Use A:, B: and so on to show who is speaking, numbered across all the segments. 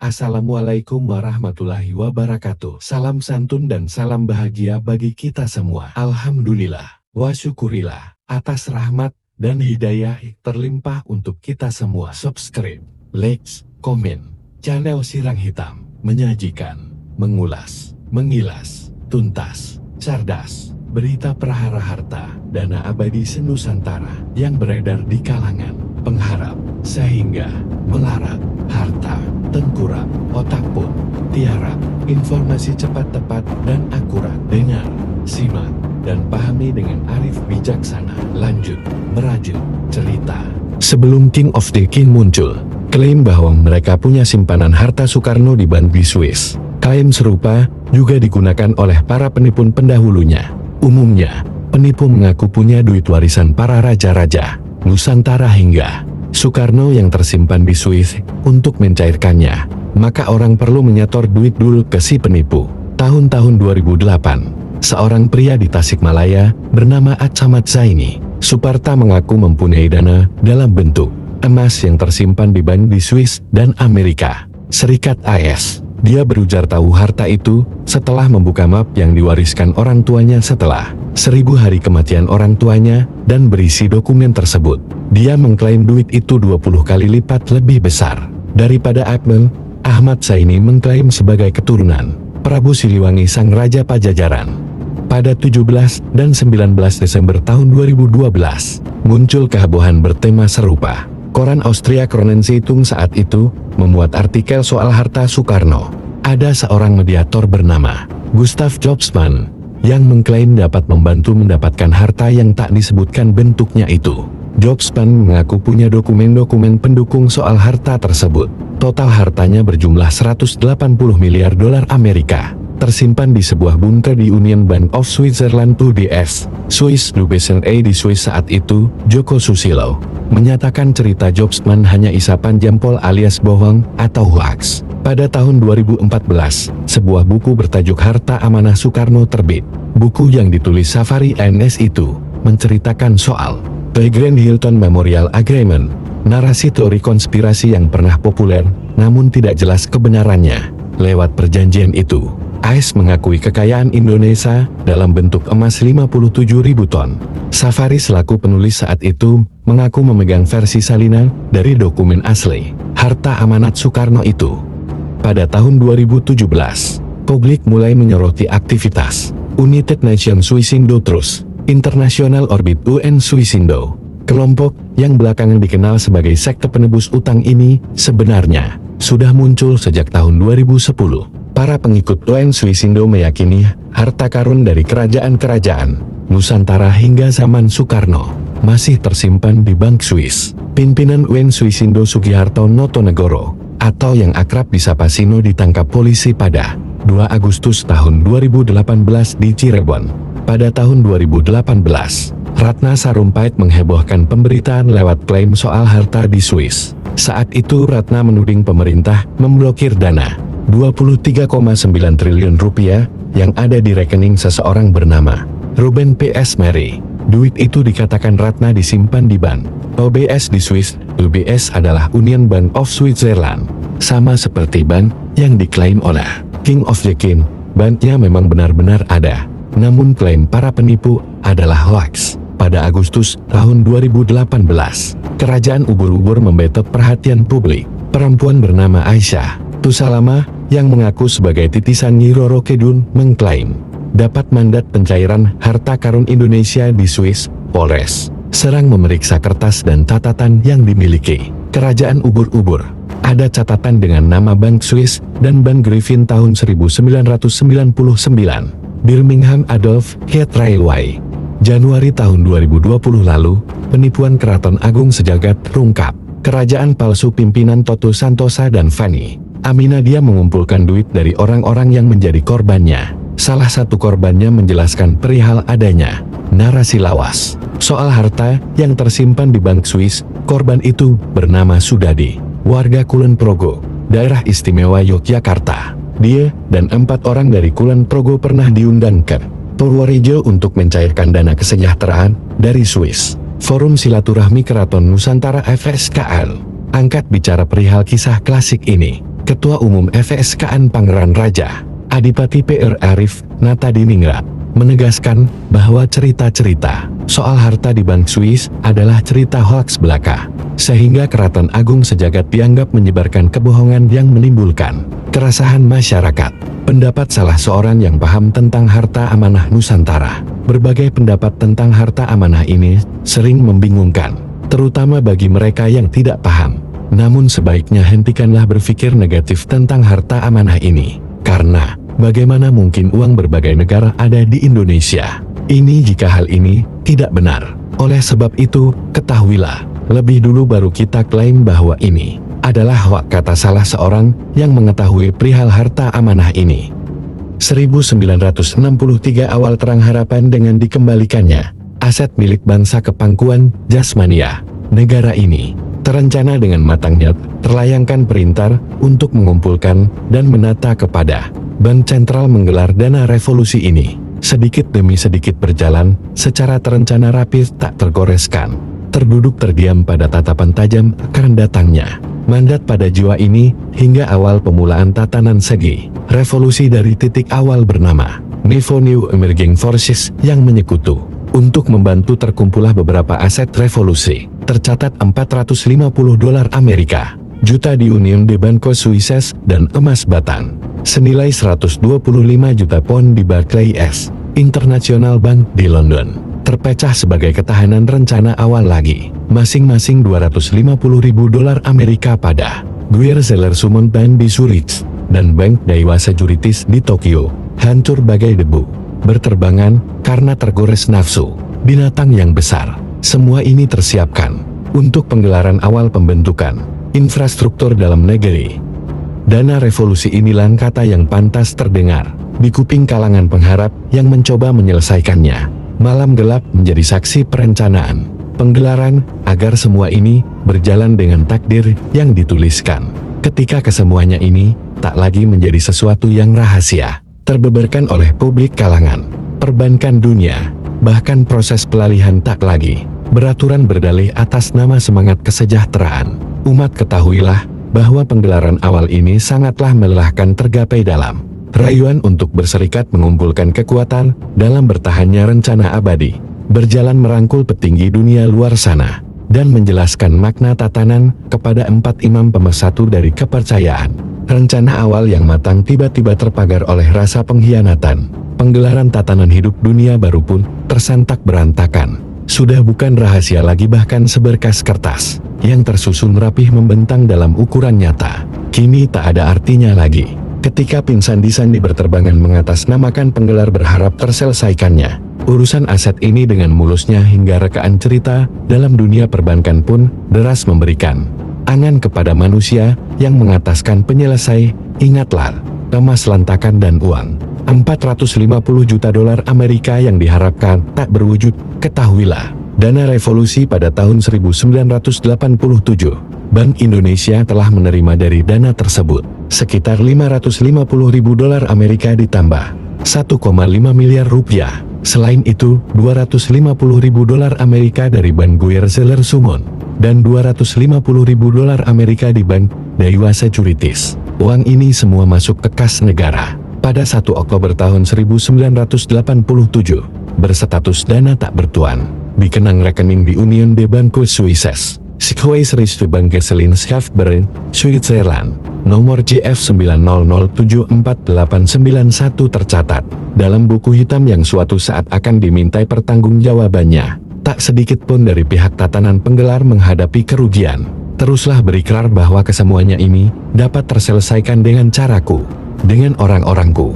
A: Assalamualaikum warahmatullahi wabarakatuh. Salam santun dan salam bahagia bagi kita semua. Alhamdulillah, wa syukurilah atas rahmat dan hidayah terlimpah untuk kita semua. Subscribe, like, komen. Channel Sirang Hitam menyajikan, mengulas, mengilas, tuntas, cerdas, berita perhara harta, dana abadi senusantara yang beredar di kalangan pengharap, sehingga melarat, harta, tengkurap, otak pun tiarap. Informasi cepat, tepat, dan akurat. Dengar, simak, dan pahami dengan arif bijaksana. Lanjut, merajut cerita. Sebelum King of the King muncul, klaim bahwa mereka punya simpanan harta Soekarno di bank di Swiss. Klaim serupa juga digunakan oleh para penipu pendahulunya. Umumnya, penipu mengaku punya duit warisan para raja-raja Nusantara hingga Soekarno yang tersimpan di Swiss untuk mencairkannya. Maka orang perlu menyetor duit dulu ke si penipu. Tahun-tahun 2008, seorang pria di Tasikmalaya bernama Acamat Zaini Suparta mengaku mempunyai dana dalam bentuk emas yang tersimpan di bank di Swiss dan Amerika Serikat AS. Dia berujar tahu harta itu setelah membuka map yang diwariskan orang tuanya setelah 1000 hari kematian orang tuanya dan berisi dokumen tersebut. Dia mengklaim duit itu 20 kali lipat lebih besar daripada Akmal. Ahmad Zaini mengklaim sebagai keturunan Prabu Siliwangi sang Raja Pajajaran. Pada 17 dan 19 Desember tahun 2012, muncul kehebohan bertema serupa. Koran Austria Kronen Zeitung saat itu memuat artikel soal harta Soekarno. Ada seorang mediator bernama Gustav Jobsman yang mengklaim dapat membantu mendapatkan harta yang tak disebutkan bentuknya itu. Jobsman mengaku punya dokumen-dokumen pendukung soal harta tersebut. Total hartanya berjumlah 180 miliar dolar Amerika, tersimpan di sebuah bunker di Union Bank of Switzerland UBS, Swiss Dubessen di Swiss saat itu. Joko Susilo menyatakan cerita Jobsman hanya isapan jempol alias bohong atau hoax. Pada tahun 2014, sebuah buku bertajuk Harta Amanah Soekarno terbit. Buku yang ditulis Safari NS itu menceritakan soal The Grand Hilton Memorial Agreement, narasi teori konspirasi yang pernah populer namun tidak jelas kebenarannya. Lewat perjanjian itu, AS mengakui kekayaan Indonesia dalam bentuk emas 57.000 ton. Safari selaku penulis saat itu mengaku memegang versi salinan dari dokumen asli harta amanat Soekarno itu. Pada tahun 2017, publik mulai menyoroti aktivitas United Nations Swissindo Trust, International Orbit UN Swissindo. Kelompok yang belakangan dikenal sebagai sekte penebus utang ini sebenarnya sudah muncul sejak tahun 2010. Para pengikut UN Swissindo meyakini harta karun dari kerajaan-kerajaan Nusantara hingga zaman Soekarno masih tersimpan di Bank Swiss. Pimpinan UN Swissindo Sugiharto Notonegoro atau yang akrab disapa Sino ditangkap polisi pada 2 Agustus tahun 2018 di Cirebon. Pada tahun 2018, Ratna Sarumpait menghebohkan pemberitaan lewat klaim soal harta di Swiss. Saat itu Ratna menuding pemerintah memblokir dana 23,9 triliun rupiah yang ada di rekening seseorang bernama Ruben P.S. Mary. Duit itu dikatakan Ratna disimpan di bank UBS di Swiss. UBS adalah Union Bank of Switzerland. Sama seperti bank yang diklaim oleh King of the King, banknya memang benar-benar ada. Namun klaim para penipu adalah hoax. Pada Agustus tahun 2018, kerajaan ubur-ubur membetot perhatian publik. Perempuan bernama Aisyah Tusalama yang mengaku sebagai titisan Nyi Roro Kidul mengklaim dapat mandat pencairan harta karun Indonesia di Swiss. Polres Serang memeriksa kertas dan catatan yang dimiliki kerajaan ubur-ubur. Ada catatan dengan nama Bank Swiss dan Bank Griffin tahun 1999. Birmingham Adolf Heath Railway. Januari tahun 2020 lalu, penipuan Keraton Agung Sejagat terungkap. Kerajaan palsu pimpinan Toto Santosa dan Fani Aminadia mengumpulkan duit dari orang-orang yang menjadi korbannya. Salah satu korbannya menjelaskan perihal adanya narasi lawas soal harta yang tersimpan di Bank Swiss. Korban itu bernama Sudadi, warga Kulon Progo, daerah istimewa Yogyakarta. Dia dan 4 orang dari Kulon Progo pernah diundang ke Purworejo untuk mencairkan dana kesejahteraan dari Swiss. Forum Silaturahmi Keraton Nusantara FSKL angkat bicara perihal kisah klasik ini. Ketua Umum FSKN Pangeran Raja, Adipati PR Arif Natadiningrat, menegaskan bahwa cerita-cerita soal harta di Bank Swiss adalah cerita hoaks belaka, sehingga Keraton Agung Sejagat dianggap menyebarkan kebohongan yang menimbulkan keresahan masyarakat. Pendapat salah seorang yang paham tentang harta amanah Nusantara. Berbagai pendapat tentang harta amanah ini sering membingungkan, terutama bagi mereka yang tidak paham. Namun sebaiknya hentikanlah berpikir negatif tentang harta amanah ini, karena bagaimana mungkin uang berbagai negara ada di Indonesia? Ini jika hal ini tidak benar. Oleh sebab itu, ketahuilah, lebih dulu baru kita klaim bahwa ini adalah hoaks, kata salah seorang yang mengetahui perihal harta amanah ini. 1963 awal terang harapan dengan dikembalikannya aset milik bangsa ke pangkuan Jasmania negara ini. Terencana dengan matangnya, terlayangkan perintah untuk mengumpulkan dan menata kepada Bank Sentral menggelar dana revolusi ini. Sedikit demi sedikit berjalan, secara terencana rapi tak tergoreskan. Terduduk terdiam pada tatapan tajam akan datangnya mandat pada jiwa ini, hingga awal pemulaan tatanan segi revolusi dari titik awal bernama New Emerging Forces yang menyekutu. Untuk membantu terkumpulah beberapa aset revolusi, tercatat $450 juta di Union de Banco Suisses dan emas batang senilai 125 juta pound di Barclays International Bank di London. Terpecah sebagai ketahanan rencana awal lagi, masing-masing $250.000 pada Guer Zeller Summon Bank di Zurich dan Bank Daiwa Securities di Tokyo, hancur bagai debu, berterbangan karena tergores nafsu binatang yang besar. Semua ini tersiapkan untuk penggelaran awal pembentukan infrastruktur dalam negeri. Dana revolusi inilah kata yang pantas terdengar di kuping kalangan pengharap yang mencoba menyelesaikannya. Malam gelap menjadi saksi perencanaan penggelaran agar semua ini berjalan dengan takdir yang dituliskan. Ketika kesemuanya ini tak lagi menjadi sesuatu yang rahasia, terbeberkan oleh publik kalangan perbankan dunia, bahkan proses pelalihan tak lagi beraturan berdalih atas nama semangat kesejahteraan umat. Ketahuilah bahwa penggelaran awal ini sangatlah melelahkan, tergapai dalam rayuan untuk berserikat mengumpulkan kekuatan dalam bertahannya rencana abadi, berjalan merangkul petinggi dunia luar sana, dan menjelaskan makna tatanan kepada 4 imam pemersatu dari kepercayaan. Rencana awal yang matang tiba-tiba terpagar oleh rasa pengkhianatan. Penggelaran tatanan hidup dunia baru pun tersantak berantakan. Sudah bukan rahasia lagi, bahkan seberkas kertas yang tersusun rapih membentang dalam ukuran nyata, kini tak ada artinya lagi. Ketika Pin Sandi berterbangan mengatasnamakan penggelar berharap terselesaikannya urusan aset ini dengan mulusnya, hingga rekaan cerita dalam dunia perbankan pun deras memberikan angan kepada manusia yang mengataskan penyelesai. Ingatlah, emas lantakan dan uang $450 juta yang diharapkan tak berwujud. Ketahuilah, dana revolusi pada tahun 1987, Bank Indonesia telah menerima dari dana tersebut sekitar $550.000 ditambah $1,5 miliar. Selain itu, $250.000 dari Bank Guer Zeller Summon dan $250.000 di Bank Daiwa Securities. Uang ini semua masuk ke kas negara pada 1 Oktober tahun 1987, berstatus dana tak bertuan, dikenang rekening di Union de Banco Suisses, Schweizerischen Switzerland, nomor JF 900748991 tercatat dalam buku hitam yang suatu saat akan dimintai pertanggungjawabannya. Tak sedikit pun dari pihak tatanan penggelar menghadapi kerugian. Teruslah berikrar bahwa kesemuanya ini dapat terselesaikan dengan caraku, dengan orang-orangku.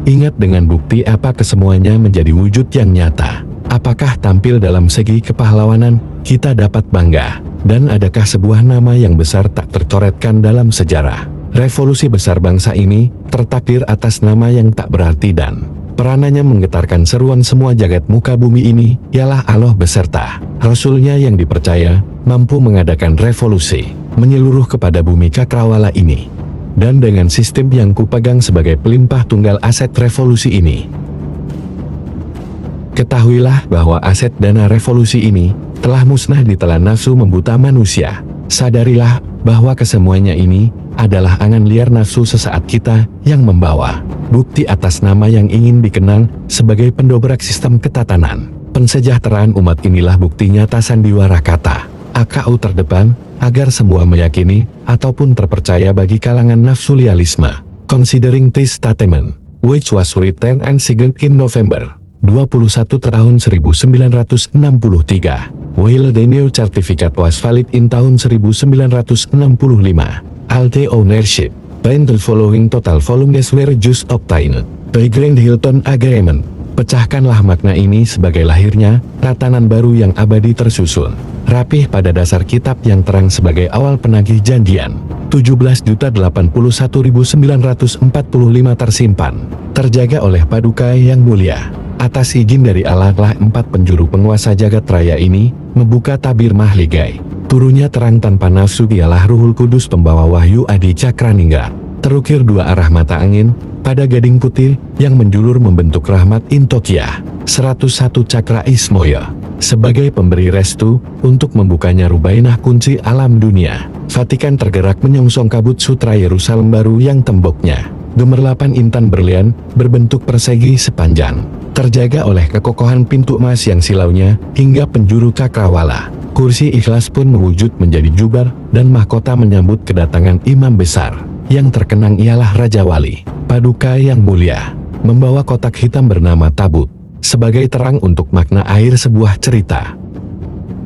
A: Ingat, dengan bukti apa kesemuanya menjadi wujud yang nyata? Apakah tampil dalam segi kepahlawanan kita dapat bangga? Dan adakah sebuah nama yang besar tak tercoretkan dalam sejarah? Revolusi besar bangsa ini tertakdir atas nama yang tak berarti, dan peranannya menggetarkan seruan semua jagat muka bumi ini ialah Allah beserta Rasulnya yang dipercaya mampu mengadakan revolusi menyeluruh kepada bumi cakrawala ini. Dan dengan sistem yang kupegang sebagai pelimpah tunggal aset revolusi ini, Ketahuilah bahwa aset dana revolusi ini telah musnah ditelan nafsu membuta manusia. Sadarilah bahwa kesemuanya ini adalah angan liar nafsu sesaat kita yang membawa bukti atas nama yang ingin dikenang sebagai pendobrak sistem ketatanan pensejahteraan umat. Inilah bukti nyata sandiwara kata AKU terdepan agar semua meyakini ataupun terpercaya bagi kalangan nafsulialisme. Considering this statement, which was written and signed in November 21 tahun 1963, while the new certificate was valid in tahun 1965, all the ownership and the following total volumes were just obtained by Grand Hilton Agreement. Pecahkanlah makna ini sebagai lahirnya tatanan baru yang abadi tersusun rapih pada dasar kitab yang terang sebagai awal penagih janjian. 17.081.945 tersimpan, terjaga oleh Paduka yang mulia. Atas izin dari Allah lah 4 penjuru penguasa jagat raya ini membuka tabir mahligai. Turunnya terang tanpa nafsu dialah Ruhul Kudus pembawa wahyu Adi Cakraningrat. Terukir 2 arah mata angin pada gading putih yang menjulur membentuk rahmat Intokya. 101 cakra Ismoya sebagai pemberi restu untuk membukanya rubainah kunci alam dunia. Vatikan tergerak menyongsong kabut sutra Yerusalem baru yang temboknya gemerlapan intan berlian berbentuk persegi sepanjang, terjaga oleh kekokohan pintu emas yang silaunya hingga penjuru cakrawala. Kursi ikhlas pun mewujud menjadi jubar dan mahkota menyambut kedatangan imam besar. Yang terkenang ialah Raja Wali, Paduka yang mulia, membawa kotak hitam bernama tabut, sebagai terang untuk makna akhir sebuah cerita.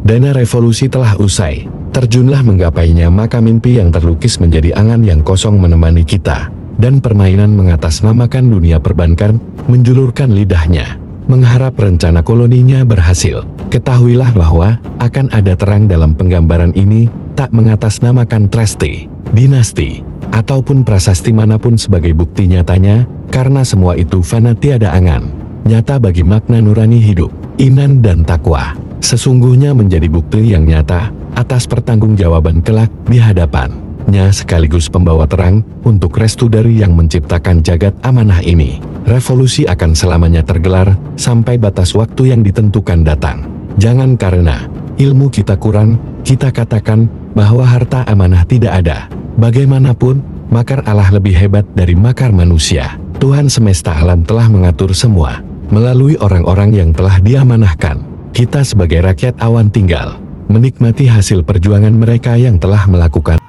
A: Dana revolusi telah usai, terjunlah menggapainya maka mimpi yang terlukis menjadi angan yang kosong menemani kita, dan permainan mengatasnamakan dunia perbankan menjulurkan lidahnya, mengharap rencana koloninya berhasil. Ketahuilah bahwa akan ada terang dalam penggambaran ini, tak mengatasnamakan trasti, dinasti, ataupun prasasti manapun sebagai bukti nyatanya, karena semua itu fana tiada angan, nyata bagi makna nurani hidup, iman dan takwa, sesungguhnya menjadi bukti yang nyata, atas pertanggungjawaban kelak di hadapannya sekaligus pembawa terang, untuk restu dari yang menciptakan jagat amanah ini. Revolusi akan selamanya tergelar, sampai batas waktu yang ditentukan datang. Jangan karena ilmu kita kurang, kita katakan bahwa harta amanah tidak ada. Bagaimanapun, makar Allah lebih hebat dari makar manusia. Tuhan semesta alam telah mengatur semua melalui orang-orang yang telah diamanahkan. Kita sebagai rakyat awan tinggal menikmati hasil perjuangan mereka yang telah melakukan